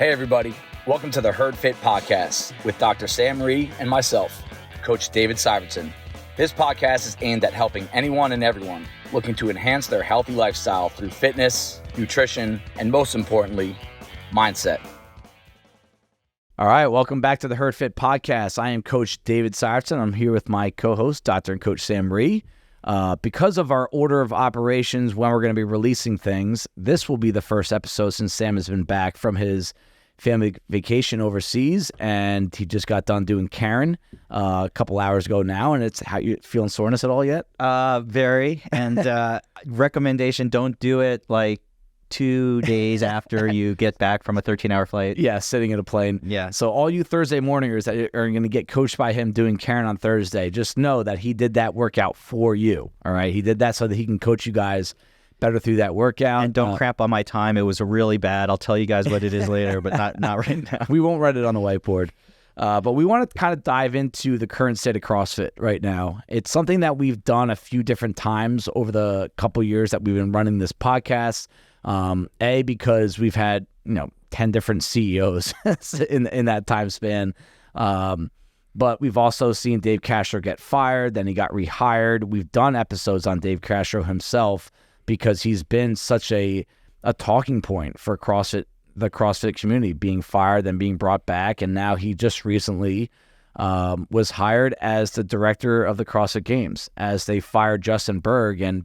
Hey everybody, welcome to the Herd Fit Podcast with Dr. Sam Marie and myself, Coach David Syvertson. This podcast is aimed at helping anyone and everyone looking to enhance their healthy lifestyle through fitness, nutrition, and most importantly, mindset. All right, welcome back to the Herd Fit Podcast. I am Coach David Syvertson. I'm here with my co-host, Dr. and Coach Sam Marie. Because of our order of operations when we're going to be releasing things, this will be the first episode since Sam has been back from his family vacation overseas, and he just got done doing Karen a couple hours ago now. And it's how you feeling soreness at all yet? Very. And recommendation: don't do it like 2 days after you get back from a 13-hour flight. Yeah, sitting in a plane. Yeah. So all you Thursday morningers that are going to get coached by him doing Karen on Thursday, just know that he did that workout for you. All right, he did that so that he can coach you guys better through that workout. And don't crap on my time. It was really bad. I'll tell you guys what it is later, but not right now. We won't write it on the whiteboard. But we want to kind of dive into the current state of CrossFit right now. It's something that we've done a few different times over the couple years that we've been running this podcast. Because we've had 10 different CEOs in that time span. But we've also seen Dave Castro get fired. Then he got rehired. We've done episodes on Dave Castro himself because he's been such a talking point for CrossFit, the CrossFit community, being fired, then being brought back. And now he just recently was hired as the director of the CrossFit Games as they fired Justin Berg. And,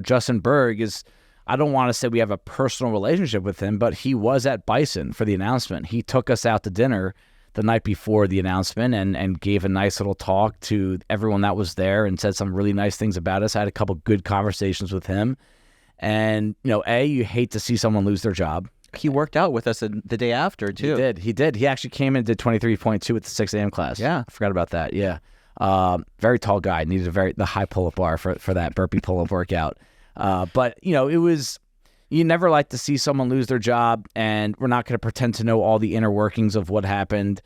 Justin Berg is, I don't want to say we have a personal relationship with him, but he was at Bison for the announcement. He took us out to dinner the night before the announcement and gave a nice little talk to everyone that was there and said some really nice things about us. I had a couple good conversations with him. And, you hate to see someone lose their job. He worked out with us the day after, too. He did. He actually came in and did 23.2 with the 6 a.m. class. Yeah. I forgot about that. Yeah. Very tall guy. Needed the high pull-up bar for that burpee pull-up workout. But, it was, you never like to see someone lose their job, and we're not going to pretend to know all the inner workings of what happened.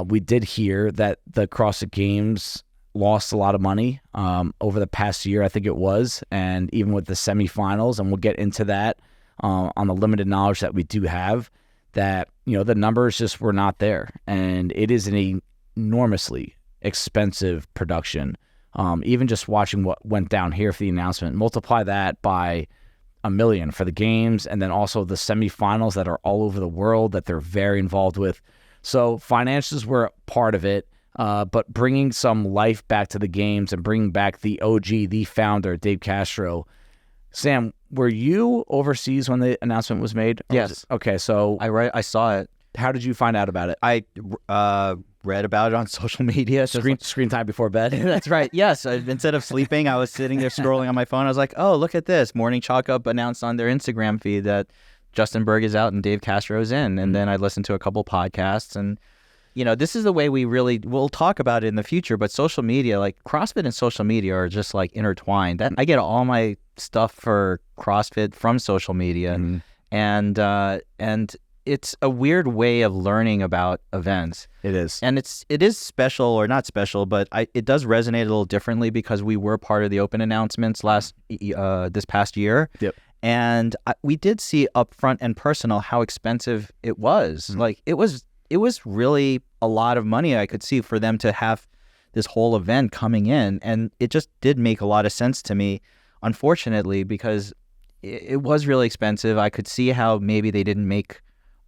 We did hear that the CrossFit Games lost a lot of money over the past year, I think it was, and even with the semifinals, and we'll get into that on the limited knowledge that we do have, that, the numbers just were not there. And it is an enormously expensive production. Even just watching what went down here for the announcement, multiply that by $1 million for the games, and then also the semifinals that are all over the world that they're very involved with. So finances were part of it, but bringing some life back to the games and bringing back the OG, the founder, Dave Castro. Sam, were you overseas when the announcement was made? Yes. Okay, so I saw it. How did you find out about it? I read about it on social media. Screen time before bed? That's right. Yes. Instead of sleeping, I was sitting there scrolling on my phone. I was like, oh, look at this. Morning Chalk Up announced on their Instagram feed that Justin Berg is out and Dave Castro is in. And then I listened to a couple podcasts. And, this is the way we'll talk about it in the future. But social media, like CrossFit and social media are just like intertwined. I get all my stuff for CrossFit from social media. Mm-hmm. And it's a weird way of learning about events. It is. And it is special, or not special, but it does resonate a little differently because we were part of the open announcements this past year. Yep. And we did see up front and personal how expensive it was. Mm-hmm. Like it was really a lot of money I could see for them to have this whole event coming in. And it just did make a lot of sense to me, unfortunately, because it was really expensive. I could see how maybe they didn't make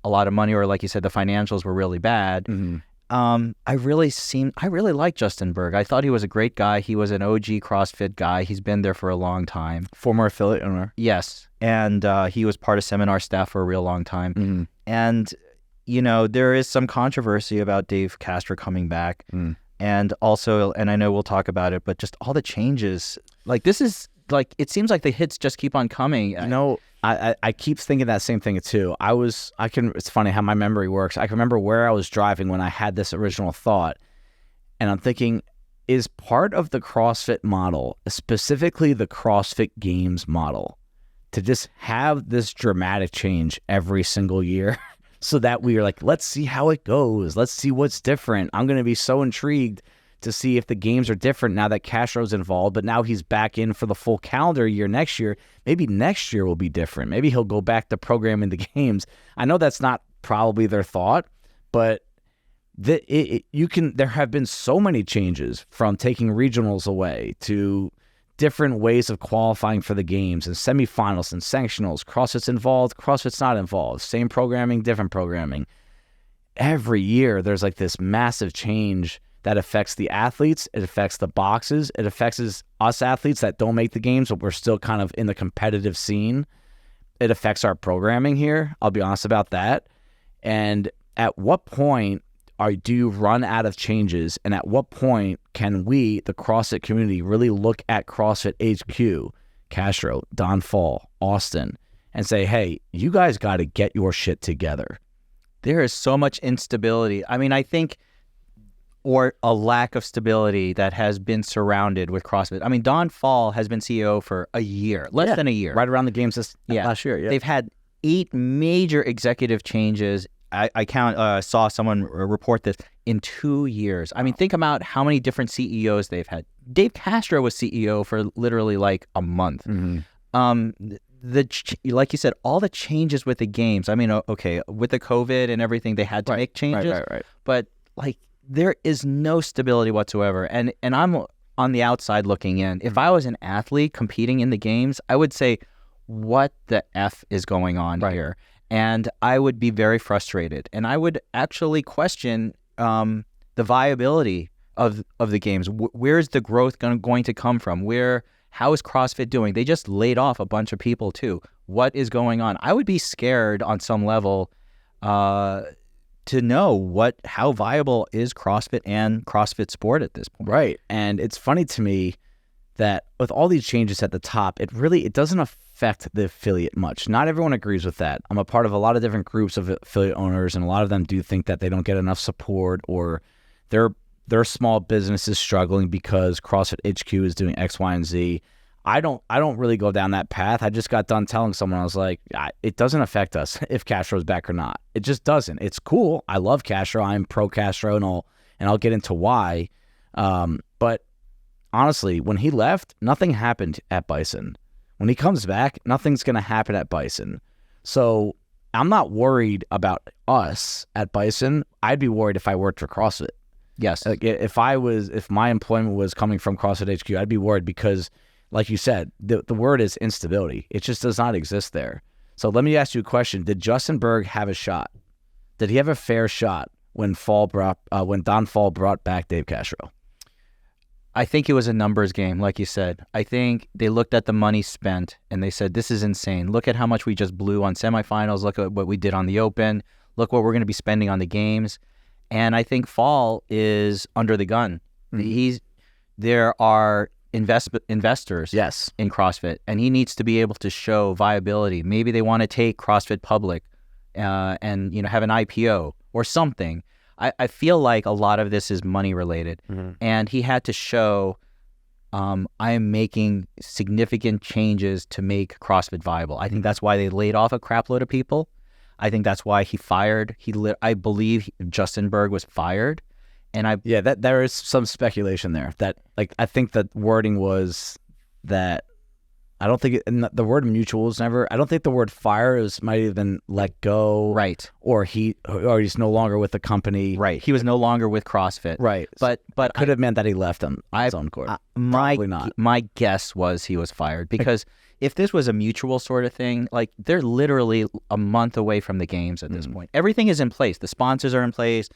a lot of money, or like you said, the financials were really bad. Mm-hmm. I really like Justin Berg. I thought he was a great guy. He was an OG CrossFit guy. He's been there for a long time. Former affiliate owner. Yes. And he was part of seminar staff for a real long time. Mm-hmm. And, there is some controversy about Dave Castro coming back. Mm. And also, and I know we'll talk about it, but just all the changes. Like this is like, it seems like the hits just keep on coming. I keep thinking that same thing too. It's funny how my memory works. I can remember where I was driving when I had this original thought, and I'm thinking, is part of the CrossFit model, specifically the CrossFit Games model, to just have this dramatic change every single year so that we are like, let's see how it goes. Let's see what's different. I'm going to be so intrigued to see if the games are different now that Castro's involved, but now he's back in for the full calendar year next year. Maybe next year will be different. Maybe he'll go back to programming the games. I know that's not probably their thought, but there have been so many changes, from taking regionals away to different ways of qualifying for the games and semifinals and sanctionals. CrossFit's involved, CrossFit's not involved. Same programming, different programming. Every year there's like this massive change that affects the athletes. It affects the boxes. It affects us athletes that don't make the games, but we're still kind of in the competitive scene. It affects our programming here. I'll be honest about that. And at what point do you run out of changes? And at what point can we, the CrossFit community, really look at CrossFit HQ, Castro, Don Fall, Austin, and say, hey, you guys got to get your shit together? There is so much instability. I mean, I think, or a lack of stability that has been surrounded with CrossFit. I mean, Don Fall has been CEO for a year, less than a year. Right around the games last year. Yeah. They've had 8 major executive changes. I saw someone report this in 2 years. I mean, think about how many different CEOs they've had. Dave Castro was CEO for literally like a month. Mm-hmm. Like you said, all the changes with the games. I mean, okay, with the COVID and everything, they had to make changes. Right. But like, there is no stability whatsoever. And I'm on the outside looking in. If I was an athlete competing in the games, I would say, what the F is going on here? And I would be very frustrated. And I would actually question the viability of the games. Where's the growth going to come from? How is CrossFit doing? They just laid off a bunch of people too. What is going on? I would be scared on some level to know how viable is CrossFit and CrossFit sport at this point. Right. And it's funny to me that with all these changes at the top, it doesn't affect the affiliate much. Not everyone agrees with that. I'm a part of a lot of different groups of affiliate owners, and a lot of them do think that they don't get enough support, or their small business is struggling because CrossFit HQ is doing X, Y, and Z. I don't really go down that path. I just got done telling someone, I was like, it doesn't affect us if Castro's back or not. It just doesn't. It's cool. I love Castro. I'm pro Castro, and I'll get into why. But honestly, when he left, nothing happened at Bison. When he comes back, nothing's going to happen at Bison. So I'm not worried about us at Bison. I'd be worried if I worked for CrossFit. Yes. Like if my employment was coming from CrossFit HQ, I'd be worried because, like you said, the word is instability. It just does not exist there. So let me ask you a question. Did Justin Berg have a shot? Did he have a fair shot when Don Fall brought back Dave Castro? I think it was a numbers game, like you said. I think they looked at the money spent and they said, this is insane. Look at how much we just blew on semifinals. Look at what we did on the Open. Look what we're going to be spending on the games. And I think Fall is under the gun. Mm-hmm. There are investors in CrossFit, and he needs to be able to show viability. Maybe they want to take CrossFit public and have an IPO or something. I feel like a lot of this is money related, and he had to show I am making significant changes to make CrossFit viable. I think that's why they laid off a crap load of people. I think that's why he fired. I believe Justin Berg was fired, and that there is some speculation there. That I think that wording was that. I don't think the word mutual was never. I don't think the word fire might have been let go, right? Or he's no longer with the company, right? He was no longer with CrossFit, right? But could have meant that he left him on his own court. Probably not. My guess was he was fired because if this was a mutual sort of thing, they're literally a month away from the games at this point. Everything is in place. The sponsors are in place.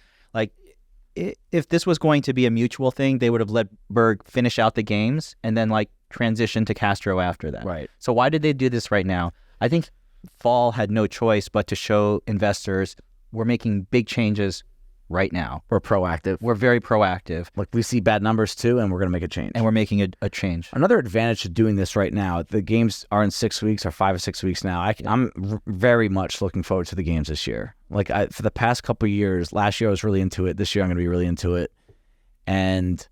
If this was going to be a mutual thing, they would have let Berg finish out the games and then transition to Castro after that. Right. So why did they do this right now? I think Fall had no choice but to show investors we're making big changes right now. We're proactive. We're very proactive. We see bad numbers too, and we're going to make a change. And we're making a change. Another advantage to doing this right now, the games are in 6 weeks or 5 or 6 weeks now. I'm very much looking forward to the games this year. For the past couple of years, last year I was really into it. This year I'm going to be really into it. And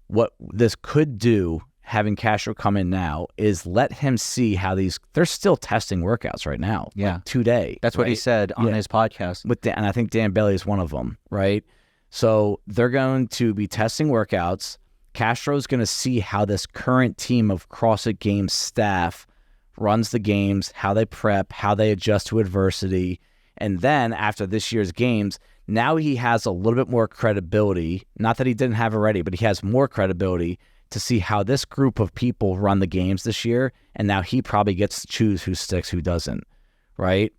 what this could do, having Castro come in now, is let him see how they're still testing workouts right now. Yeah. Today. That's what he said on his podcast. And I think Dan Bailey is one of them, right? So they're going to be testing workouts. Castro's going to see how this current team of CrossFit Games staff runs the games, how they prep, how they adjust to adversity. And then after this year's games, now he has a little bit more credibility. Not that he didn't have already, but he has more credibility to see how this group of people run the games this year. And now he probably gets to choose who sticks, who doesn't, right?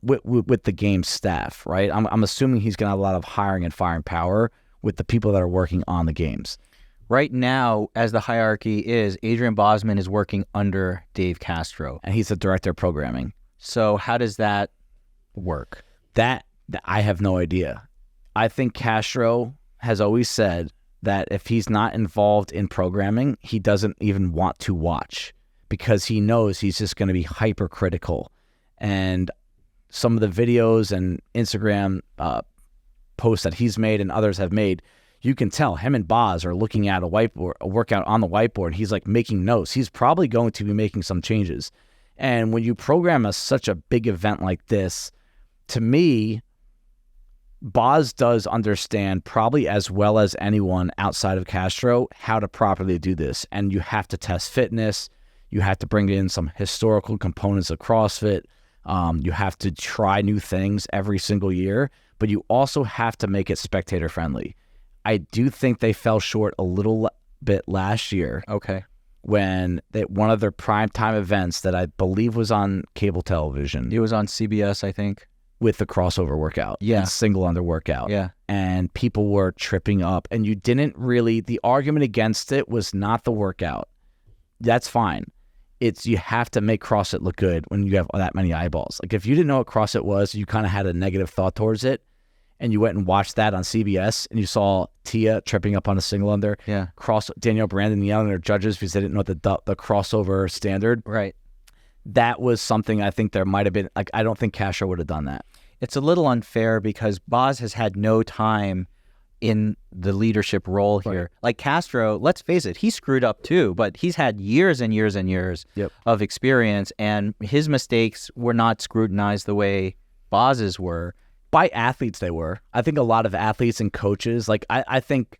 With the game staff, right? I'm assuming he's going to have a lot of hiring and firing power with the people that are working on the games. Right now, as the hierarchy is, Adrian Bosman is working under Dave Castro. And he's the director of programming. So how does that work? That I have no idea. I think Castro has always said that if he's not involved in programming, he doesn't even want to watch because he knows he's just going to be hypercritical. And some of the videos and Instagram posts that he's made and others have made, you can tell him and Boz are looking at a workout on the whiteboard. He's like making notes. He's probably going to be making some changes. And when you program such a big event like this, to me, Boz does understand probably as well as anyone outside of Castro how to properly do this. And you have to test fitness. You have to bring in some historical components of CrossFit. You have to try new things every single year, but you also have to make it spectator friendly. I do think they fell short a little bit last year. Okay. When one of their primetime events that I believe was on cable television. It was on CBS, I think. With the crossover workout. Yeah. And single under workout. Yeah. And people were tripping up. And you didn't really, the argument against it was not the workout. That's fine. It's you have to make CrossFit look good when you have that many eyeballs. Like if you didn't know what CrossFit was, you kind of had a negative thought towards it. And you went and watched that on CBS, and you saw Tia tripping up on a single under. Yeah. Danielle Brandon yelling at her judges because they didn't know the crossover standard. Right. That was something I think there might have been. Like I don't think Castro would have done that. It's a little unfair because Boz has had no time in the leadership role here. Right. Like Castro, let's face it, he screwed up too, but he's had years and years and years of experience, and his mistakes were not scrutinized the way Boz's were. By athletes they were. I think a lot of athletes and coaches, like I think,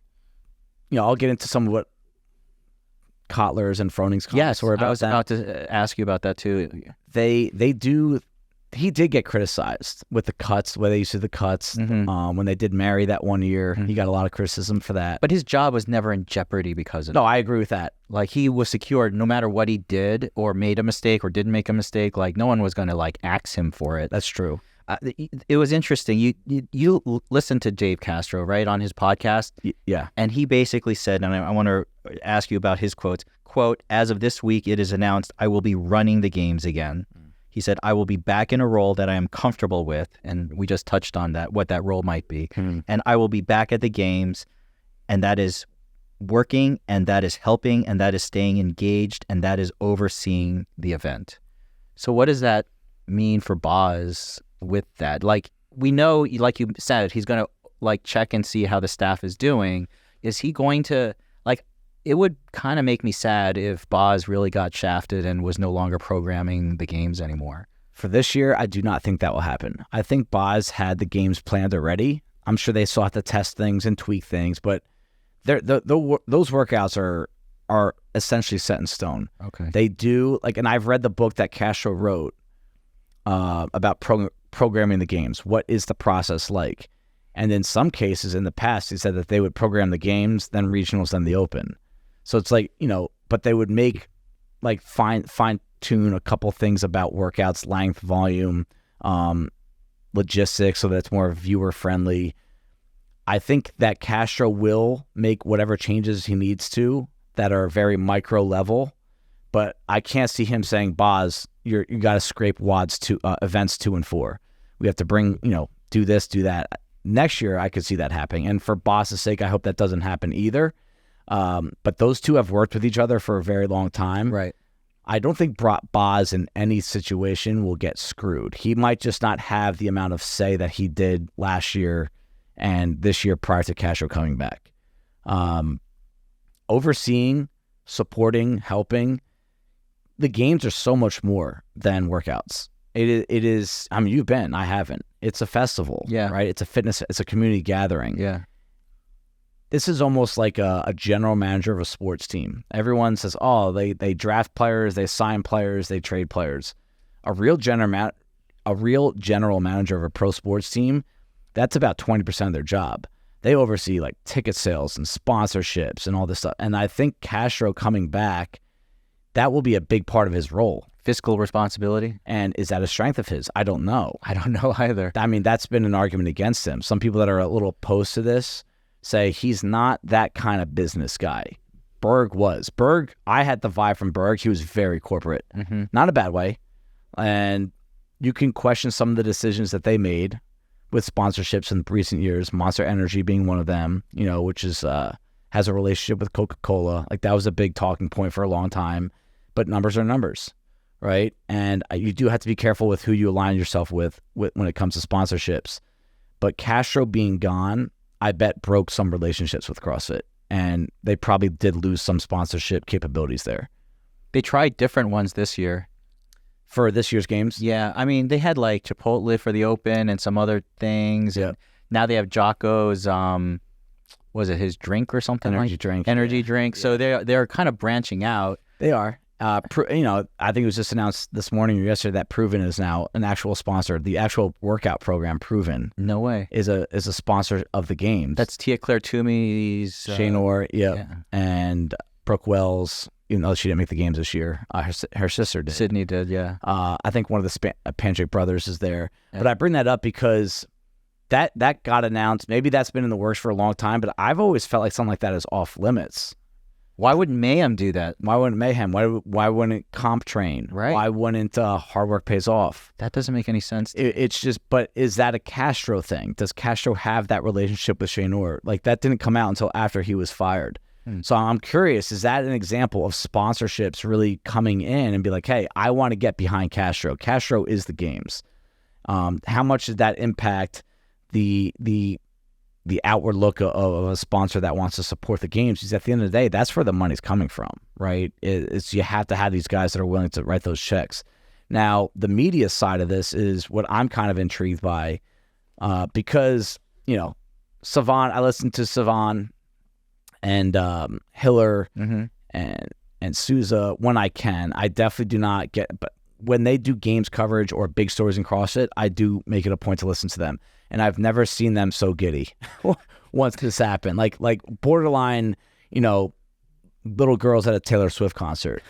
I'll get into some of what Kotler's and Froning's comments were about. I was about to ask you about that too. He did get criticized with the cuts, the way they used to do the cuts. Mm-hmm. When they did Mary that one year, he got a lot of criticism for that. But his job was never in jeopardy because of it. No, I agree with that. Like he was secured no matter what he did or made a mistake or didn't make a mistake. Like no one was going to like axe him for it. That's true. It was interesting. You listened to Dave Castro, right, on his podcast? Yeah. And he basically said, and I want to ask you about his quotes, quote, "As of this week, it is announced I will be running the games again." He said, "I will be back in a role that I am comfortable with." And we just touched on that, what that role might be. "And I will be back at the games, and that is working, and that is helping, and that is staying engaged, and that is overseeing the event." So what does that mean for Boz with that? Like, we know, like you said, he's going to like check and see how the staff is doing. Is he going to, like, it would kind of make me sad if Boz really got shafted and was no longer programming the games anymore. For this year, I do not think that will happen. I think Boz had the games planned already. I'm sure they still have to test things and tweak things, but those workouts are essentially set in stone. Okay. They do, like, and I've read the book that Castro wrote about programming the games. What is the process like? And in some cases in the past, he said that they would program the games, then regionals, then the open. So it's like, but they would make, like, fine tune a couple things about workouts, length, volume, logistics, so that it's more viewer friendly. I think that Castro will make whatever changes he needs to that are very micro level, but I can't see him saying, "Boz, you got to scrape WODs to events 2 and 4. We have to bring, do this, do that." Next year, I could see that happening. And for Boz's sake, I hope that doesn't happen either. But those two have worked with each other for a very long time. Right. I don't think Boz in any situation will get screwed. He might just not have the amount of say that he did last year and this year prior to Castro coming back. Overseeing, supporting, helping, the games are so much more than workouts. It is, I mean, you've been, I haven't. It's a festival, right? It's a fitness, it's a community gathering. Yeah. This is almost like a general manager of a sports team. Everyone says, oh, they draft players, they sign players, they trade players. A real general a real general manager of a pro sports team, that's about 20% of their job. They oversee like ticket sales and sponsorships and all this stuff. And I think Castro coming back, that will be a big part of his role. Fiscal responsibility. And is that a strength of his? I don't know. I don't know either. I mean, that's been an argument against him. Some people that are a little opposed to this say he's not that kind of business guy. Berg was. Berg, I had the vibe from Berg. He was very corporate. Not a bad way. And you can question some of the decisions that they made with sponsorships in recent years, Monster Energy being one of them, which is has a relationship with Coca-Cola. Like that was a big talking point for a long time. But numbers are numbers, right? And you do have to be careful with who you align yourself with when it comes to sponsorships. But Castro being gone, I bet broke some relationships with CrossFit. And they probably did lose some sponsorship capabilities there. They tried different ones this year. For this year's games? Yeah. I mean, they had like Chipotle for the Open and some other things. Yeah. And now they have Jocko's, was it his drink or something? Energy drink. Energy drink. So they're kind of branching out. They are. I think it was just announced this morning or yesterday that Proven is now an actual sponsor. The actual workout program, Proven. No way. Is a sponsor of the games. That's Tia Claire Toomey's. Shane Orr, yeah. And Brooke Wells, even though she didn't make the games this year, her sister did. Sydney did, yeah. I think one of the Panchik brothers is there. Yeah. But I bring that up because that got announced. Maybe that's been in the works for a long time, but I've always felt like something like that is off limits. Why wouldn't Mayhem do that? Why wouldn't Mayhem? Why wouldn't Comp Train? Right. Why wouldn't Hard Work Pays Off? That doesn't make any sense. It's just, but is that a Castro thing? Does Castro have that relationship with Shane Orr? Like that didn't come out until after he was fired. So I'm curious, is that an example of sponsorships really coming in and be like, hey, I want to get behind Castro. Castro is the games. How much did that impact the outward look of a sponsor that wants to support the games? Because at the end of the day, that's where the money's coming from, right? It's you have to have these guys that are willing to write those checks. Now, the media side of this is what I'm kind of intrigued by because, Savan, I listen to Savan and Hiller and Souza when I can. I definitely do not get, but when they do games coverage or big stories in CrossFit, I do make it a point to listen to them. And I've never seen them so giddy once this happened. Like borderline, little girls at a Taylor Swift concert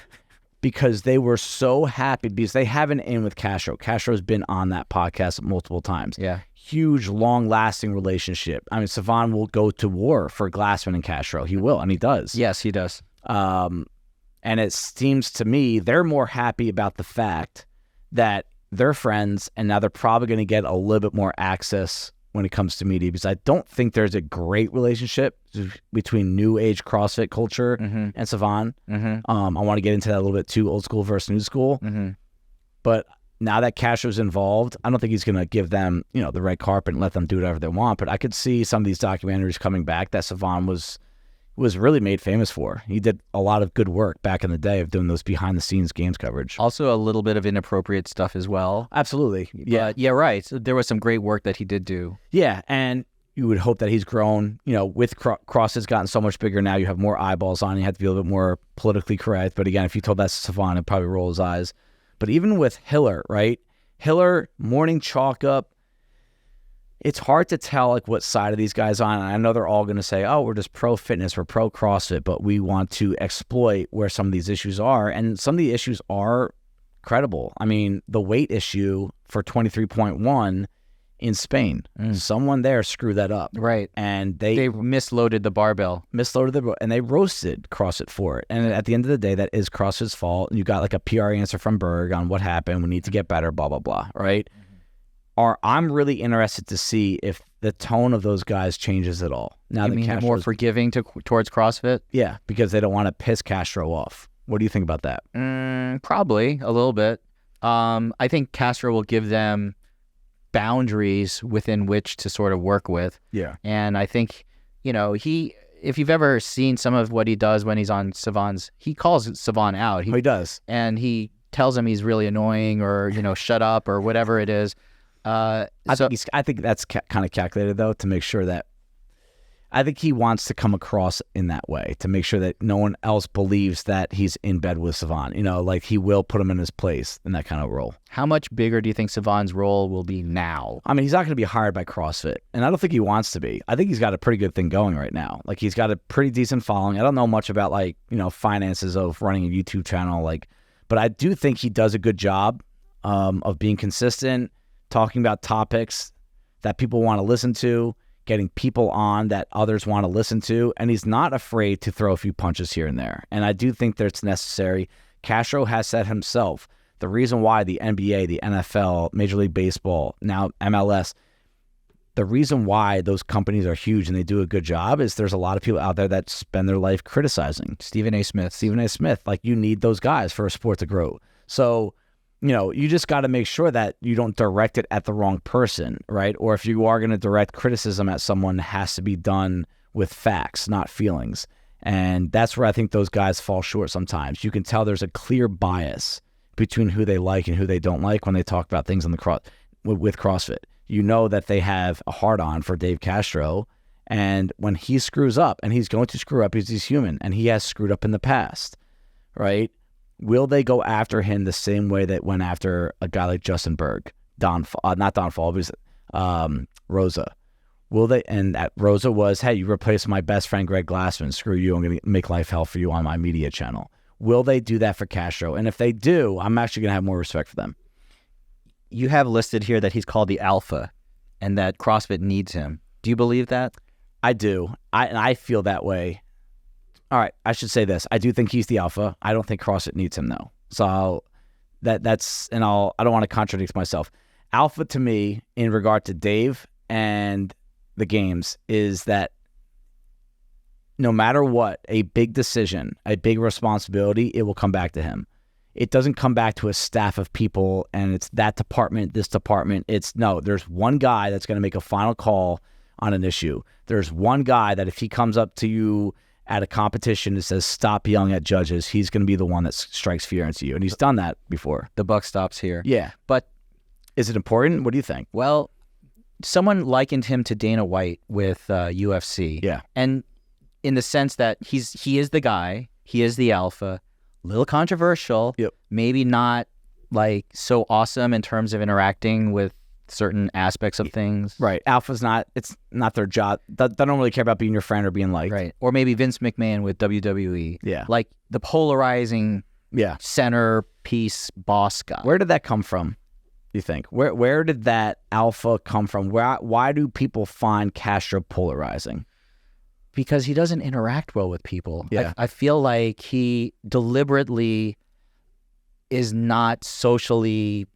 because they were so happy because they have an in with Castro. Castro's been on that podcast multiple times. Yeah. Huge, long-lasting relationship. I mean, Savan will go to war for Glassman and Castro. He will, and he does. Yes, he does. And it seems to me they're more happy about the fact that they're friends, and now they're probably going to get a little bit more access when it comes to media because I don't think there's a great relationship between new age CrossFit culture and Savan. I want to get into that a little bit too, old school versus new school. But now that Castro's involved, I don't think he's going to give them, the red carpet and let them do whatever they want. But I could see some of these documentaries coming back that Savan was really made famous for. He did a lot of good work back in the day of doing those behind-the-scenes games coverage. Also a little bit of inappropriate stuff as well. Absolutely. Yeah. Yeah, right. So there was some great work that he did do. Yeah, and you would hope that he's grown, with CrossFit's gotten so much bigger now. You have more eyeballs on. You have to be a little bit more politically correct. But again, if you told that to Savan, he'd probably roll his eyes. But even with Hiller, right? Hiller, morning chalk up. It's hard to tell what side of these guys on. And I know they're all going to say, oh, we're just pro fitness, we're pro CrossFit, but we want to exploit where some of these issues are. And some of the issues are credible. I mean, the weight issue for 23.1 in Spain, someone there screwed that up. Right. And they misloaded the barbell. And they roasted CrossFit for it. And at the end of the day, that is CrossFit's fault. You got a PR answer from Berg on what happened. We need to get better, blah, blah, blah. Right. I'm really interested to see if the tone of those guys changes at all. Now you mean more forgiving towards CrossFit? Yeah, because they don't want to piss Castro off. What do you think about that? Probably a little bit. I think Castro will give them boundaries within which to sort of work with. Yeah. And I think, if you've ever seen some of what he does when he's on Savan's, he calls Savan out. He does. And he tells him he's really annoying or, shut up or whatever it is. I think that's kind of calculated, though, to make sure that I think he wants to come across in that way to make sure that no one else believes that he's in bed with Sivan. Like he will put him in his place in that kind of role. How much bigger do you think Sivan's role will be now? I mean, he's not going to be hired by CrossFit, and I don't think he wants to be. I think he's got a pretty good thing going right now. Like he's got a pretty decent following. I don't know much about finances of running a YouTube channel, but I do think he does a good job of being consistent, talking about topics that people want to listen to, getting people on that others want to listen to, and he's not afraid to throw a few punches here and there. And I do think that it's necessary. Castro has said himself, the reason why the NBA, the NFL, Major League Baseball, now MLS, the reason why those companies are huge and they do a good job is there's a lot of people out there that spend their life criticizing. Stephen A. Smith, like you need those guys for a sport to grow. So, you just got to make sure that you don't direct it at the wrong person, right? Or if you are going to direct criticism at someone, it has to be done with facts, not feelings. And that's where I think those guys fall short sometimes. You can tell there's a clear bias between who they like and who they don't like when they talk about things with CrossFit. You know that they have a hard-on for Dave Castro, and when he screws up, and he's going to screw up because he's human, and he has screwed up in the past, right? Will they go after him the same way that went after a guy like Justin Berg, not Don Fall, but Rosa? Will they? And that Rosa was, hey, you replaced my best friend Greg Glassman. Screw you. I'm going to make life hell for you on my media channel. Will they do that for Castro? And if they do, I'm actually going to have more respect for them. You have listed here that he's called the alpha and that CrossFit needs him. Do you believe that? I do. I feel that way. All right, I should say this. I do think he's the alpha. I don't think CrossFit needs him though. So I don't want to contradict myself. Alpha to me in regard to Dave and the games is that no matter what, a big decision, a big responsibility, it will come back to him. It doesn't come back to a staff of people and it's that department, this department. There's one guy that's going to make a final call on an issue. There's one guy that if he comes up to you at a competition and says, stop yelling at judges, he's going to be the one that strikes fear into you. And he's done that before. The buck stops here. Yeah. But is it important? What do you think? Well, someone likened him to Dana White with UFC. Yeah. And in the sense that he is the guy, he is the alpha, little controversial, yep. Maybe not like so awesome in terms of interacting with certain aspects of things. Right. Alpha's it's not their job. They don't really care about being your friend or being liked. Right. Or maybe Vince McMahon with WWE. Yeah. Like the polarizing centerpiece boss guy. Where did that come from, you think? Where did that alpha come from? Why do people find Castro polarizing? Because he doesn't interact well with people. Yeah. I feel like he deliberately is not socially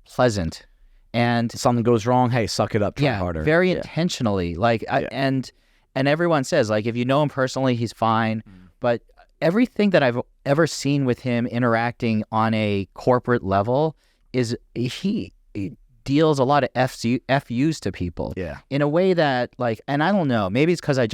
pleasant. And if something goes wrong, hey, suck it up, try harder. Very intentionally. And everyone says, like, if you know him personally, he's fine. But everything that I've ever seen with him interacting on a corporate level is he deals a lot of FUs to people. Yeah. In a way that, like, and I don't know, maybe it's because I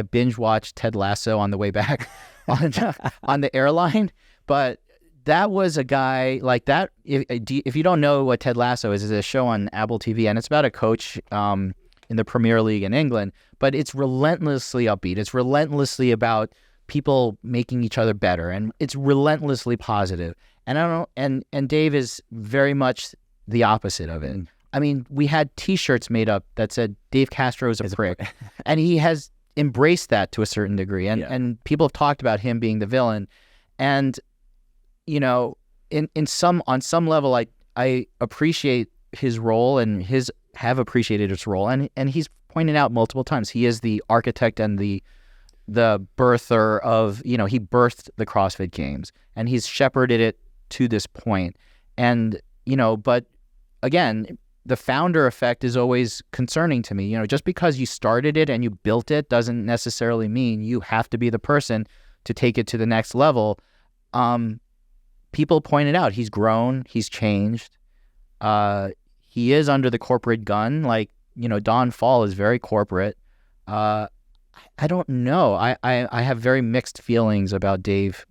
binge watched Ted Lasso on the way back on the airline, but that was a guy like that. If you don't know what Ted Lasso is, it's a show on Apple TV, and it's about a coach in the Premier League in England, but it's relentlessly upbeat. It's relentlessly about people making each other better, and it's relentlessly positive. And I don't know, and Dave is very much the opposite of it. I mean, we had T-shirts made up that said Dave Castro is a prick, and he has embraced that to a certain degree, and people have talked about him being the villain, and you know, on some level, I appreciate his role and have appreciated his role, and he's pointed out multiple times he is the architect and the birther of, he birthed the CrossFit Games and he's shepherded it to this point, and but again, the founder effect is always concerning to me. Just because you started it and you built it doesn't necessarily mean you have to be the person to take it to the next level. People pointed out he's grown, he's changed. He is under the corporate gun. Like, Don Fall is very corporate. I don't know. I have very mixed feelings about Dave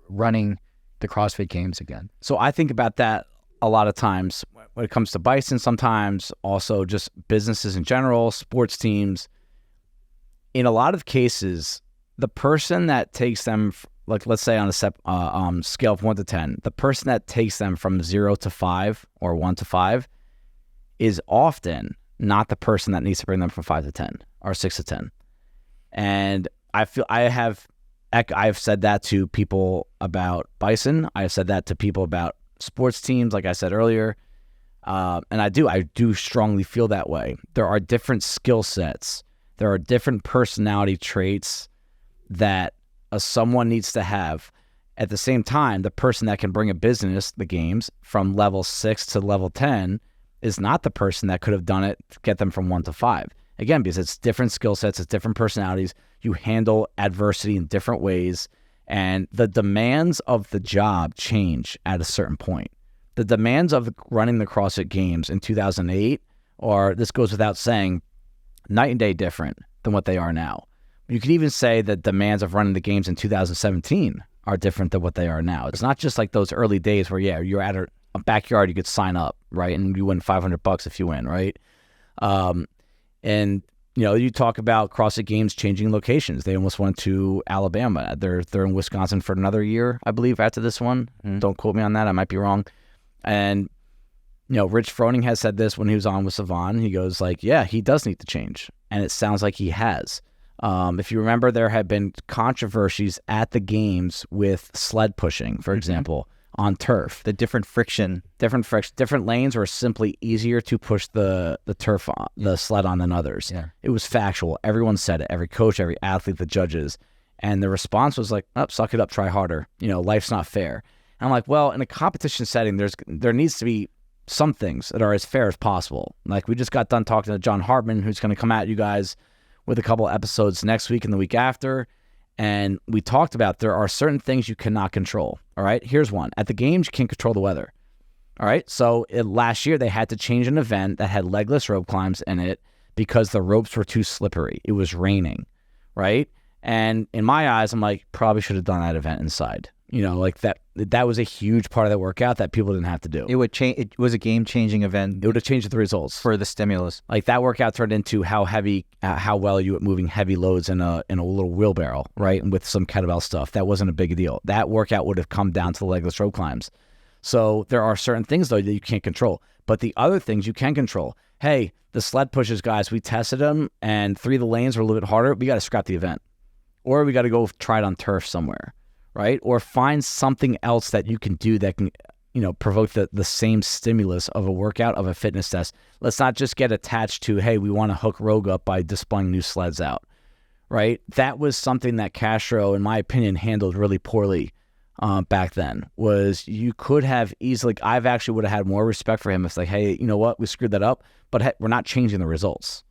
running the CrossFit Games again. So I think about that a lot of times when it comes to Bison, sometimes also just businesses in general, sports teams. in a lot of cases, the person that takes them, like let's say on a scale of 1 to 10, the person that takes them from 0 to 5 or 1 to 5 is often not the person that needs to bring them from 5 to 10 or 6 to 10. And I've said that to people about Bison. I've said that to people about sports teams, like I said earlier. And I do strongly feel that way. There are different skill sets. There are different personality traits that someone needs to have. At the same time, the person that can bring a business, the games, from level 6 to level 10 is not the person that could have done it to get them from 1 to 5. Again, because it's different skill sets, it's different personalities. You handle adversity in different ways, and the demands of the job change at a certain point. The demands of running the CrossFit Games in 2008 are, this goes without saying, night and day different than what they are now. You could even say the demands of running the games in 2017 are different than what they are now. It's not just like those early days where, you're at a backyard, you could sign up, right? And you win $500 if you win, right? And, you talk about CrossFit Games changing locations. They almost went to Alabama. They're in Wisconsin for another year, I believe, after this one. Don't quote me on that. I might be wrong. And, Rich Froning has said this when he was on with Savan. He goes like, yeah, he does need to change. And it sounds like he has. If you remember, there had been controversies at the games with sled pushing, for example, on turf. The different lanes were simply easier to push the turf on, the sled on than others. Yeah. It was factual. Everyone said it. Every coach, every athlete, the judges. And the response was like, suck it up, try harder. Life's not fair. And I'm like, well, in a competition setting, there needs to be some things that are as fair as possible. Like we just got done talking to John Hartman, who's going to come at you guys with a couple episodes next week and the week after. And we talked about there are certain things you cannot control. All right, here's one. At the games, you can't control the weather. All right, so last year they had to change an event that had legless rope climbs in it because the ropes were too slippery. It was raining, right? And in my eyes, I'm like, probably should have done that event inside. Like that was a huge part of that workout that people didn't have to do. It would change. It was a game-changing event. It would have changed the results for the stimulus. Like that workout turned into how well you were moving heavy loads in a little wheelbarrow, right? And with some kettlebell stuff. That wasn't a big deal. That workout would have come down to the legless rope climbs. So there are certain things though that you can't control, but the other things you can control. Hey, the sled pushes guys, we tested them, and 3 of the lanes were a little bit harder. We got to scrap the event, or we got to go try it on turf somewhere. Right? Or find something else that you can do that can, provoke the same stimulus of a workout, of a fitness test. Let's not just get attached to, hey, we want to hook Rogue up by displaying new sleds out, right? That was something that Castro, in my opinion, handled really poorly back then. Was you could have easily, I've actually would have had more respect for him. It's like, hey, you know what? We screwed that up, but we're not changing the results.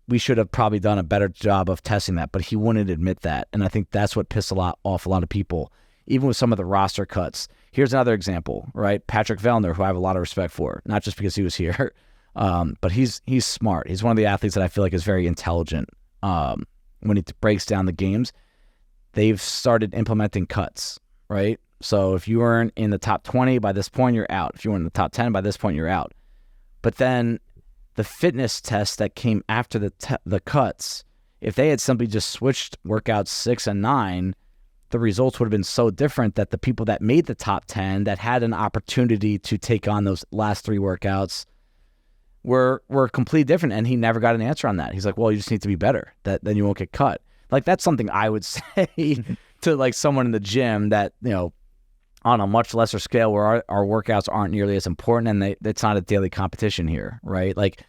We should have probably done a better job of testing that, but he wouldn't admit that. And I think that's what pissed off a lot of people, even with some of the roster cuts. Here's another example, right? Patrick Vellner, who I have a lot of respect for, not just because he was here, but he's smart. He's one of the athletes that I feel like is very intelligent. When he breaks down the games, they've started implementing cuts, right? So if you weren't in the top 20 by this point, you're out. If you weren't in the top 10 by this point, you're out. But then the fitness test that came after the cuts, if they had simply just switched workouts 6 and 9, the results would have been so different that the people that made the top 10 that had an opportunity to take on those last 3 workouts were completely different. And he never got an answer on that. He's like, well, you just need to be better. Then you won't get cut. Like that's something I would say to like someone in the gym that, on a much lesser scale where our workouts aren't nearly as important and it's not a daily competition here, right? Like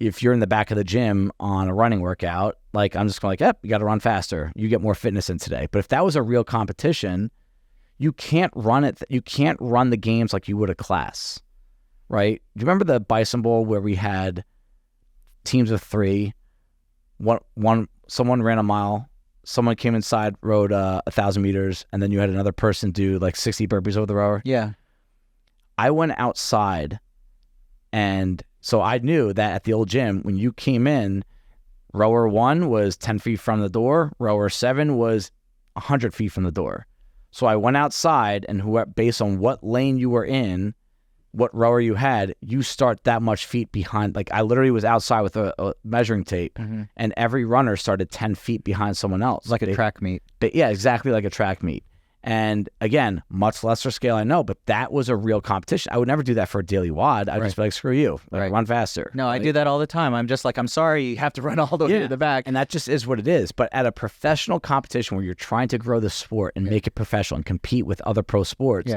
if you're in the back of the gym on a running workout, like I'm just going like, yep, you got to run faster. You get more fitness in today. But if that was a real competition, you can't run it. You can't run the games like you would a class, right? Do you remember the Bison Bowl where we had teams of 3, someone ran a mile, someone came inside, rode 1,000 meters, and then you had another person do like 60 burpees over the rower? Yeah. I went outside, and so I knew that at the old gym, when you came in, rower 1 was 10 feet from the door, rower 7 was 100 feet from the door. So I went outside, and based on what lane you were in, what rower you had, you start that much feet behind. Like I literally was outside with a measuring tape, and every runner started 10 feet behind someone else. Like a track meet. Yeah, exactly like a track meet. And again, much lesser scale, I know, but that was a real competition. I would never do that for a daily WOD. I'd just be like, screw you, run faster. No, I do that all the time. I'm just like, I'm sorry, you have to run all the way to the back. And that just is what it is. But at a professional competition where you're trying to grow the sport and make it professional and compete with other pro sports,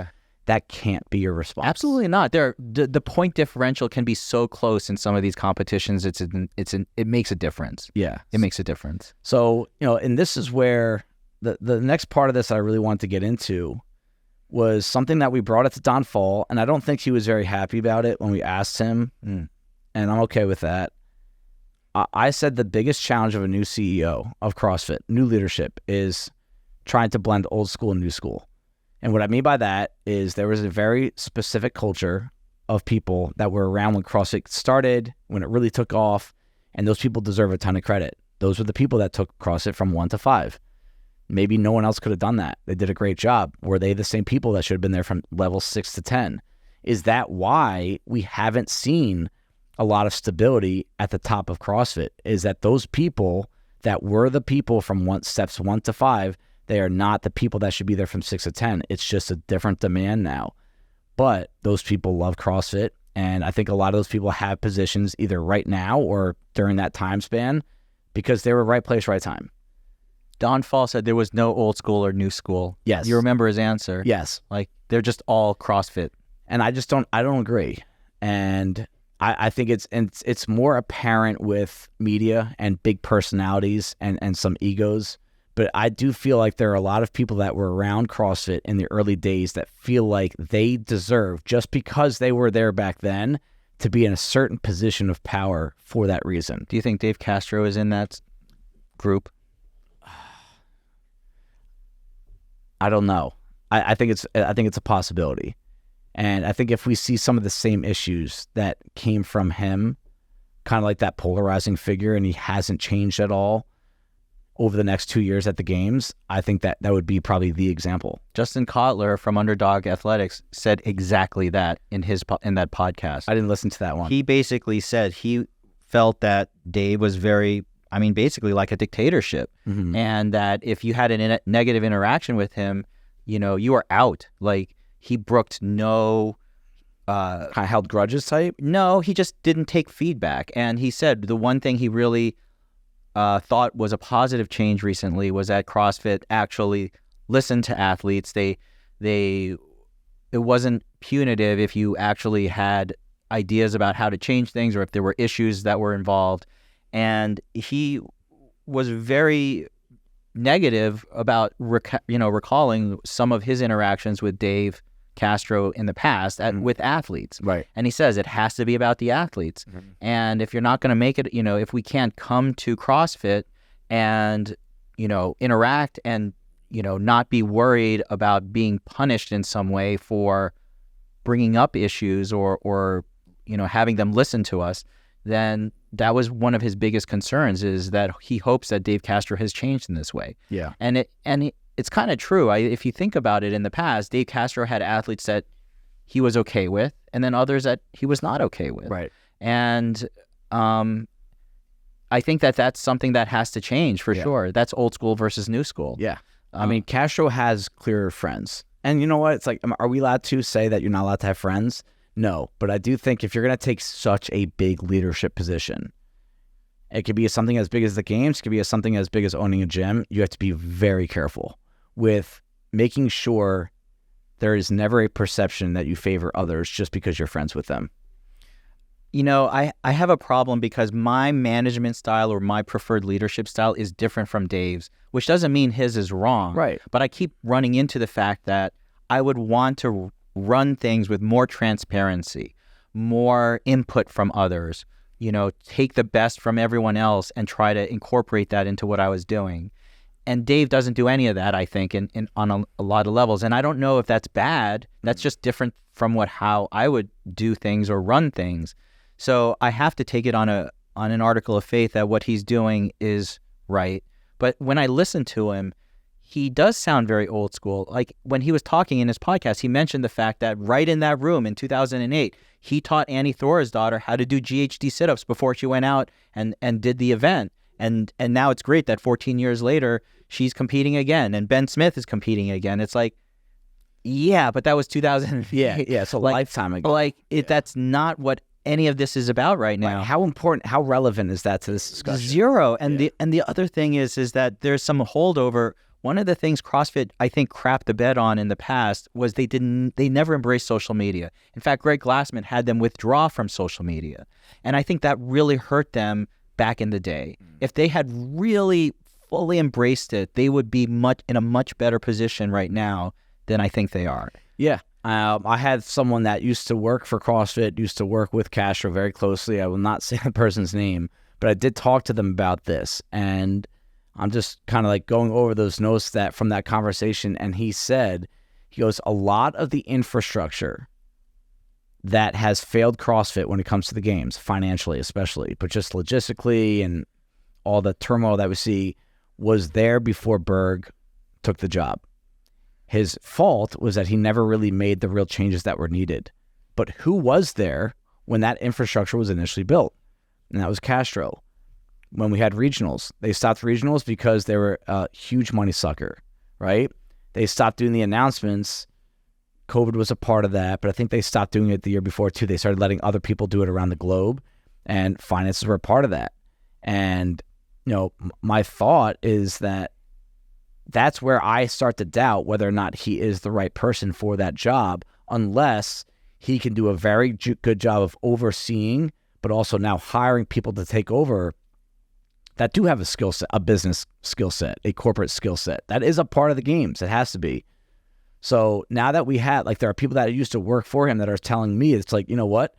that can't be your response. Absolutely not. The point differential can be so close in some of these competitions. It makes a difference. Yeah, it makes a difference. So and this is where the next part of this I really wanted to get into was something that we brought it to Don Fall, and I don't think he was very happy about it when we asked him, and I'm okay with that. I said the biggest challenge of a new CEO of CrossFit, new leadership, is trying to blend old school and new school. And what I mean by that is there was a very specific culture of people that were around when CrossFit started, when it really took off, and those people deserve a ton of credit. Those were the people that took CrossFit from 1 to 5. Maybe no one else could have done that. They did a great job. Were they the same people that should have been there from level 6 to 10? Is that why we haven't seen a lot of stability at the top of CrossFit? Is that those people that were the people from steps 1 to 5, they are not the people that should be there from 6 to 10. It's just a different demand now. But those people love CrossFit, and I think a lot of those people have positions either right now or during that time span because they were right place, right time. Don Fall said there was no old school or new school. Yes. You remember his answer? Yes. Like, they're just all CrossFit. And I don't agree. And I think it's more apparent with media and big personalities and some egos. But I do feel like there are a lot of people that were around CrossFit in the early days that feel like they deserve, just because they were there back then, to be in a certain position of power for that reason. Do you think Dave Castro is in that group? I don't know. I think it's a possibility. And I think if we see some of the same issues that came from him, kind of like that polarizing figure, and he hasn't changed at all over the next 2 years at the games, I think that would be probably the example. Justin Kotler from Underdog Athletics said exactly that in that podcast. I didn't listen to that one. He basically said he felt that Dave was basically like a dictatorship, and that if you had a negative interaction with him, you were out. Like, he brooked no... kind of held grudges type? No, he just didn't take feedback. And he said the one thing he really thought was a positive change recently was that CrossFit actually listened to athletes. It wasn't punitive if you actually had ideas about how to change things or if there were issues that were involved. And he was very negative about recalling some of his interactions with Dave Castro in the past with athletes. Right. And he says it has to be about the athletes. And if you're not going to make it, if we can't come to CrossFit and, interact and, not be worried about being punished in some way for bringing up issues or having them listen to us, then that was one of his biggest concerns, is that he hopes that Dave Castro has changed in this way. Yeah. And it's kind of true. If you think about it, in the past, Dave Castro had athletes that he was okay with, and then others that he was not okay with. Right. And I think that's something that has to change for sure. That's old school versus new school. Yeah. I mean, Castro has clear friends. And you know what? It's like, are we allowed to say that you're not allowed to have friends? No. But I do think if you're going to take such a big leadership position, it could be something as big as the games, it could be something as big as owning a gym. You have to be very careful with making sure there is never a perception that you favor others just because you're friends with them. I have a problem because my management style or my preferred leadership style is different from Dave's, which doesn't mean his is wrong. Right. But I keep running into the fact that I would want to run things with more transparency, more input from others, take the best from everyone else and try to incorporate that into what I was doing. And Dave doesn't do any of that, I think, on a lot of levels. And I don't know if that's bad. That's just different from how I would do things or run things. So I have to take it on an article of faith that what he's doing is right. But when I listen to him, he does sound very old school. Like when he was talking in his podcast, he mentioned the fact that right in that room in 2008, he taught Annie Thora's daughter how to do GHD sit-ups before she went out and did the event. And now it's great that 14 years later, she's competing again, and Ben Smith is competing again. It's like, yeah, but that was 2008. Yeah, it's a lifetime ago. Like, that's not what any of this is about right now. Right. How important, how relevant is that to this discussion? Zero. And the other thing is that there's some holdover. One of the things CrossFit, I think, crapped the bed on in the past was they never embraced social media. In fact, Greg Glassman had them withdraw from social media. And I think that really hurt them back in the day. If they had really fully embraced it, they would be in a much better position right now than I think they are. Yeah. I had someone that used to work for CrossFit, used to work with Castro very closely. I will not say the person's name, but I did talk to them about this. And I'm just kind of like going over those notes that from that conversation. And he goes, a lot of the infrastructure that has failed CrossFit when it comes to the games, financially especially, but just logistically and all the turmoil that we see, was there before Berg took the job. His fault was that he never really made the real changes that were needed. But who was there when that infrastructure was initially built? And that was Castro. When we had regionals, they stopped regionals because they were a huge money sucker, right? They stopped doing the announcements. COVID was a part of that, but I think they stopped doing it the year before too. They started letting other people do it around the globe, and finances were a part of that. And, my thought is that that's where I start to doubt whether or not he is the right person for that job, unless he can do a very good job of overseeing, but also now hiring people to take over that do have a skill set, a business skill set, a corporate skill set. That is a part of the games. It has to be. So now that there are people that used to work for him that are telling me, it's like, you know what?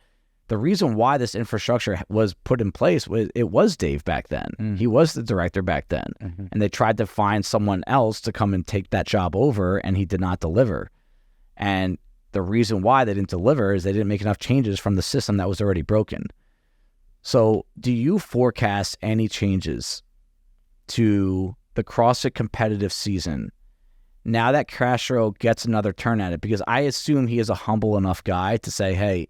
The reason why this infrastructure was put in place was Dave back then. Mm. He was the director back then. Mm-hmm. And they tried to find someone else to come and take that job over, and he did not deliver. And the reason why they didn't deliver is they didn't make enough changes from the system that was already broken. So do you forecast any changes to the CrossFit competitive season now that Castro gets another turn at it? Because I assume he is a humble enough guy to say, hey,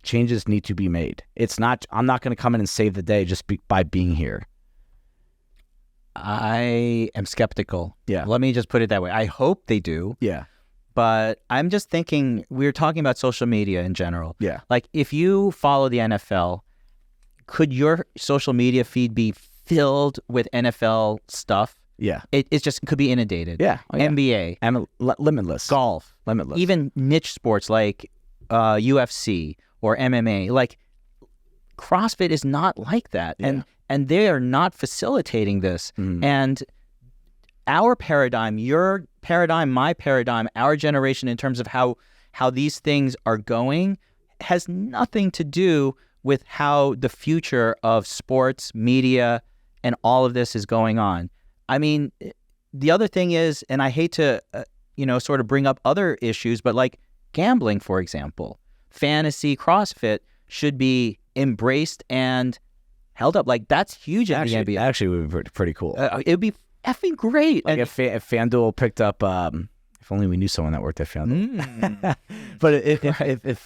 changes need to be made. I'm not going to come in and save the day just by being here. I am skeptical. Yeah. Let me just put it that way. I hope they do. Yeah. But I'm just thinking, we're talking about social media in general. Yeah. Like, if you follow the NFL, could your social media feed be filled with NFL stuff? Yeah. It just could be inundated. Yeah. Oh, yeah. NBA. Limitless. Golf. Limitless. Even niche sports like UFC or MMA. Like, CrossFit is not like that. Yeah. And they are not facilitating this. Mm. And our paradigm, your paradigm, my paradigm, our generation in terms of how these things are going has nothing to do with how the future of sports, media, and all of this is going on. I mean, the other thing is, and I hate to, sort of bring up other issues, but like gambling, for example, fantasy CrossFit should be embraced and held up. Like, that's huge in the NBA. Actually, would be pretty cool. It would be effing great. Like, if FanDuel picked up, if only we knew someone that worked at FanDuel. But if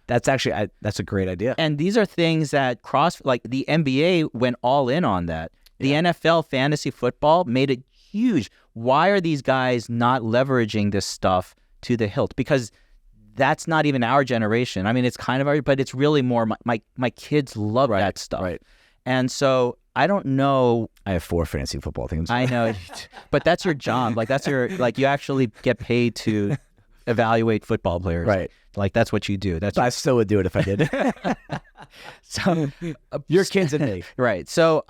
that's actually, that's a great idea. And these are things that like the NBA went all in on that. The NFL fantasy football made it huge. Why are these guys not leveraging this stuff to the hilt? Because that's not even our generation. I mean, it's kind of but it's really more my kids love that stuff. Right. And so I don't know. I have 4 fantasy football teams. I know, but that's your job. Like, that's your, like, you actually get paid to evaluate football players. Right. Like, that's what you do. I still would do it if I did. So your kids and me. Right. So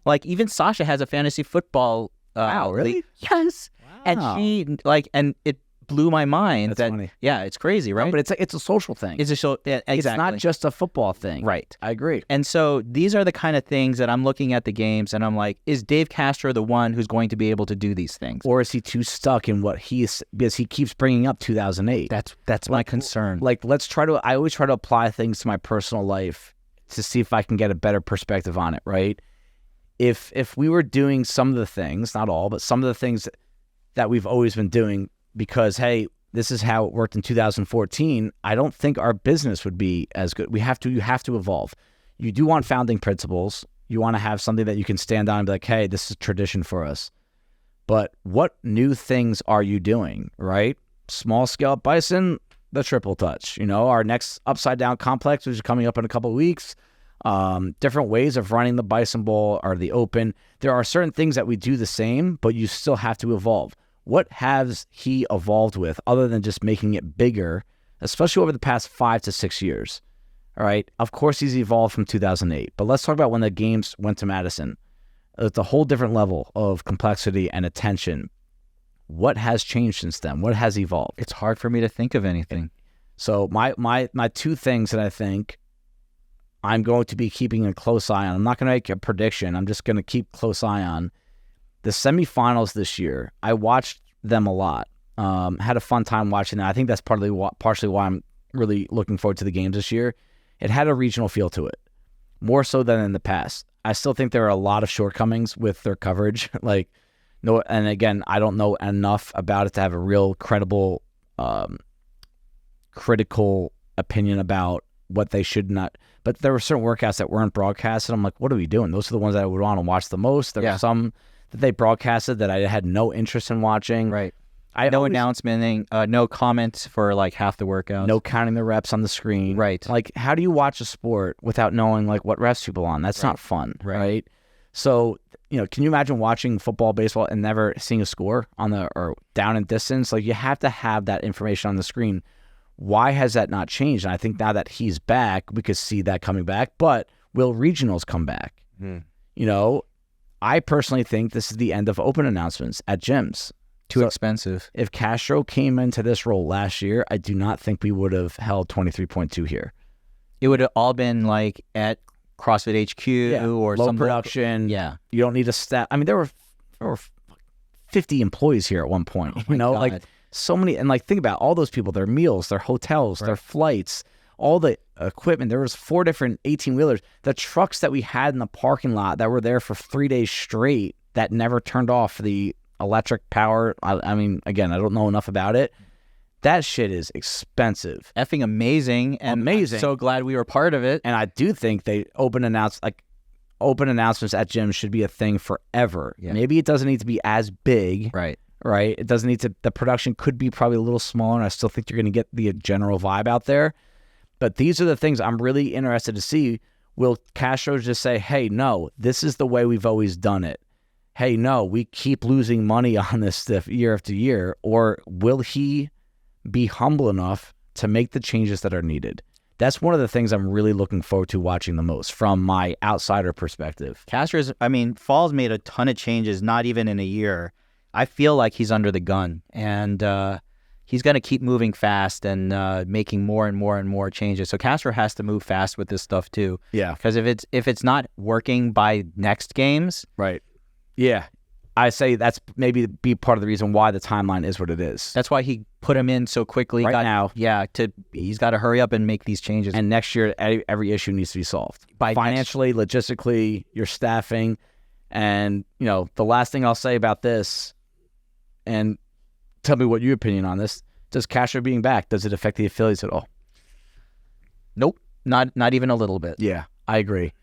like, even Sasha has a fantasy football. Wow, really? League. Yes. Wow. And she, and it blew my mind. That's funny. Yeah, it's crazy, right? No, but it's a social thing. It's a show. Yeah, exactly. It's not just a football thing. Right. I agree. And so these are the kind of things that I'm looking at the games and I'm like, is Dave Castro the one who's going to be able to do these things? Or is he too stuck in what because he keeps bringing up 2008? That's my concern. Like, I always try to apply things to my personal life to see if I can get a better perspective on it, right? if we were doing some of the things, not all, but some of the things that we've always been doing because, hey, this is how it worked in 2014, I don't think our business would be as good. You have to evolve. You do want founding principles. You want to have something that you can stand on and be like, hey, this is tradition for us. But what new things are you doing, right? Small scale bison, the triple touch. Our next upside down complex, which is coming up in a couple of weeks. Different ways of running the bison bowl or the open. There are certain things that we do the same, but you still have to evolve. What has he evolved with other than just making it bigger, especially over the past 5 to 6 years? All right. Of course, he's evolved from 2008, but let's talk about when the games went to Madison. It's a whole different level of complexity and attention. What has changed since then? What has evolved? It's hard for me to think of anything. So my two things that I think I'm going to be keeping a close eye on. I'm not going to make a prediction. I'm just going to keep close eye on the semifinals this year. I watched them a lot. Had a fun time watching that. I think that's partially why I'm really looking forward to the games this year. It had a regional feel to it, more so than in the past. I still think there are a lot of shortcomings with their coverage. And again, I don't know enough about it to have a real credible, critical opinion about what they should not. But there were certain workouts that weren't broadcasted. I'm like, what are we doing? Those are the ones that I would want to watch the most. There were some that they broadcasted that I had no interest in watching. Right. Announcement, no comments for like half the workouts. No counting the reps on the screen. Right. Like, how do you watch a sport without knowing like what reps people on? That's not fun. Right. So, can you imagine watching football, baseball, and never seeing a score or down and distance? Like, you have to have that information on the screen. Why has that not changed? And I think now that he's back, we could see that coming back. But will regionals come back? I personally think this is the end of open announcements at gyms. Too expensive. If Castro came into this role last year, I do not think we would have held 23.2 here. It would have all been like at CrossFit HQ or low some production. Yeah. You don't need a staff. I mean, there were 50 employees here at one point. God. Like so many. And like, think about all those people, their meals, their hotels, their flights, all the equipment. There was 4 different 18-wheelers. The trucks that we had in the parking lot that were there for 3 days straight that never turned off for the electric power. I mean, again, I don't know enough about it. That shit is expensive. Effing amazing. And amazing. I'm so glad we were part of it. And I do think open announcements at gyms should be a thing forever. Yeah. Maybe it doesn't need to be as big. Right. It doesn't need to, the production could be probably a little smaller, and I still think you're going to get the general vibe out there. But these are the things I'm really interested to see. Will Castro just say, hey, no, this is the way we've always done it? Hey, no, we keep losing money on this stuff year after year? Or will he be humble enough to make the changes that are needed? That's one of the things I'm really looking forward to watching the most from my outsider perspective. Fall's made a ton of changes, not even in a year. I feel like he's under the gun, and he's going to keep moving fast and making more and more and more changes. So Castro has to move fast with this stuff too. Yeah. Because if it's not working by next games. Right. Yeah. I say that's maybe be part of the reason why the timeline is what it is. That's why he put him in so quickly. Now. Yeah, he's got to hurry up and make these changes. And next year, every issue needs to be solved. Financially, logistically, your staffing. And, the last thing I'll say about this, and tell me what your opinion on this, does Castro being back, does it affect the affiliates at all? Nope, not even a little bit. Yeah, I agree.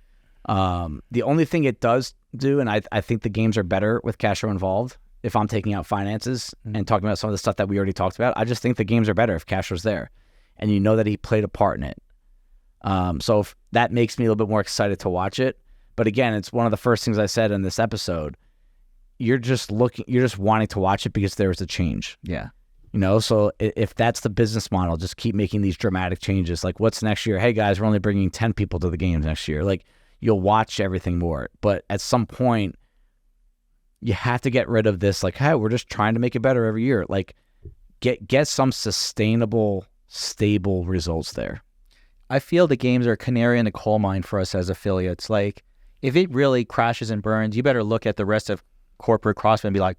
The only thing it does do, and I think the games are better with Castro involved, if I'm taking out finances and talking about some of the stuff that we already talked about, I just think the games are better if Castro's there. And you know that he played a part in it. So if that makes me a little bit more excited to watch it. But again, it's one of the first things I said in this episode. You're just wanting to watch it because there was a change. Yeah. So if that's the business model, just keep making these dramatic changes. Like, what's next year? Hey guys, we're only bringing 10 people to the games next year. Like, you'll watch everything more. But at some point, you have to get rid of this. Like, hey, we're just trying to make it better every year. Like, get some sustainable, stable results there. I feel the games are a canary in the coal mine for us as affiliates. Like, if it really crashes and burns, you better look at the rest of corporate CrossFit and be like,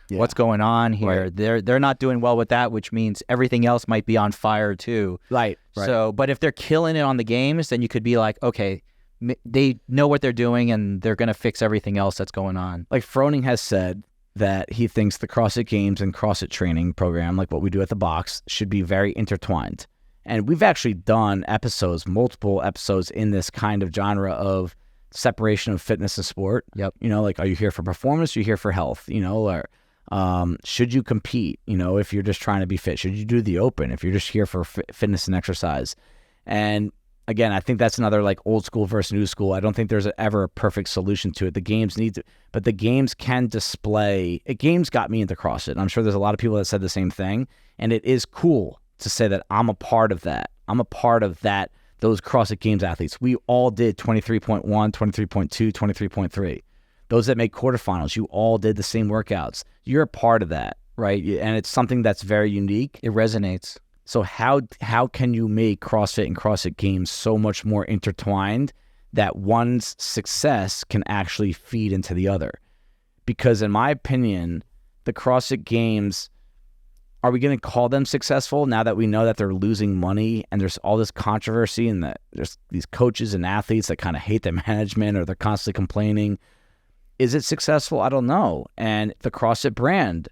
what's going on here? Right. They're not doing well with that, which means everything else might be on fire too. Right. So, but if they're killing it on the games, then you could be like, okay, they know what they're doing and they're going to fix everything else that's going on. Like Froning has said that he thinks the CrossFit Games and CrossFit training program, like what we do at the box, should be very intertwined. And we've actually done multiple episodes in this kind of genre of separation of fitness and sport. Yep. Like, are you here for performance? Are you here for health? Or should you compete? If you're just trying to be fit, should you do the open? If you're just here for fitness and exercise. And again, I think that's another like old school versus new school. I don't think there's ever a perfect solution to it. The games need to, but the games can display. Games got me into CrossFit. I'm sure there's a lot of people that said the same thing, and it is cool to say that I'm a part of that. I'm a part of that. Those CrossFit Games athletes, we all did 23.1, 23.2, 23.3. Those that make quarterfinals, you all did the same workouts. You're a part of that, right? And it's something that's very unique. It resonates. So how can you make CrossFit and CrossFit Games so much more intertwined that one's success can actually feed into the other? Because in my opinion, the CrossFit Games, are we going to call them successful now that we know that they're losing money and there's all this controversy and that there's these coaches and athletes that kind of hate the management or they're constantly complaining? Is it successful? I don't know. And the CrossFit brand,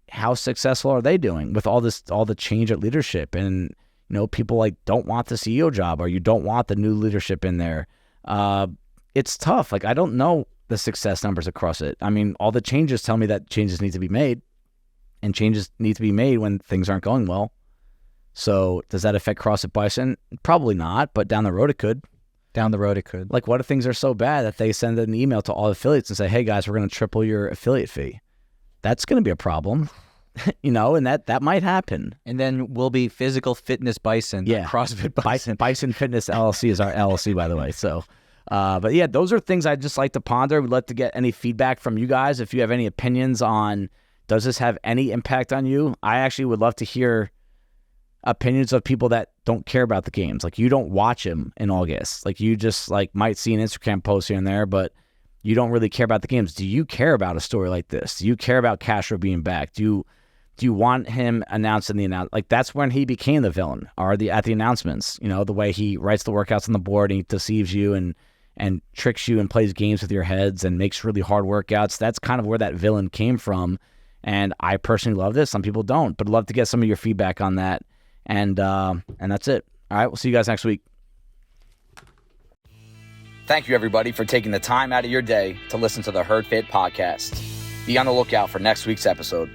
how successful are they doing with all the change at leadership? And, people like don't want the CEO job or you don't want the new leadership in there. It's tough. Like, I don't know the success numbers across it. I mean, all the changes tell me that changes need to be made, and changes need to be made when things aren't going well. So does that affect CrossFit Bison? Probably not, but down the road it could. Down the road it could. Like, what if things are so bad that they send an email to all affiliates and say, hey guys, we're going to triple your affiliate fee? That's going to be a problem, and that might happen. And then we'll be Physical Fitness Bison, CrossFit Bison. Bison Fitness LLC is our LLC, by the way. So, but yeah, those are things I'd just like to ponder. We'd love to get any feedback from you guys. If you have any opinions on, does this have any impact on you? I actually would love to hear opinions of people that don't care about the games. Like, you don't watch them in August. Like, you just might see an Instagram post here and there, but you don't really care about the games. Do you care about a story like this? Do you care about Castro being back? Do you want him announced in the announcement? Like, that's when he became the villain, or at the announcements. The way he writes the workouts on the board and he deceives you and tricks you and plays games with your heads and makes really hard workouts. That's kind of where that villain came from. And I personally love this. Some people don't, but I'd love to get some of your feedback on that. And that's it. All right, we'll see you guys next week. Thank you, everybody, for taking the time out of your day to listen to the Herd Fit podcast. Be on the lookout for next week's episode.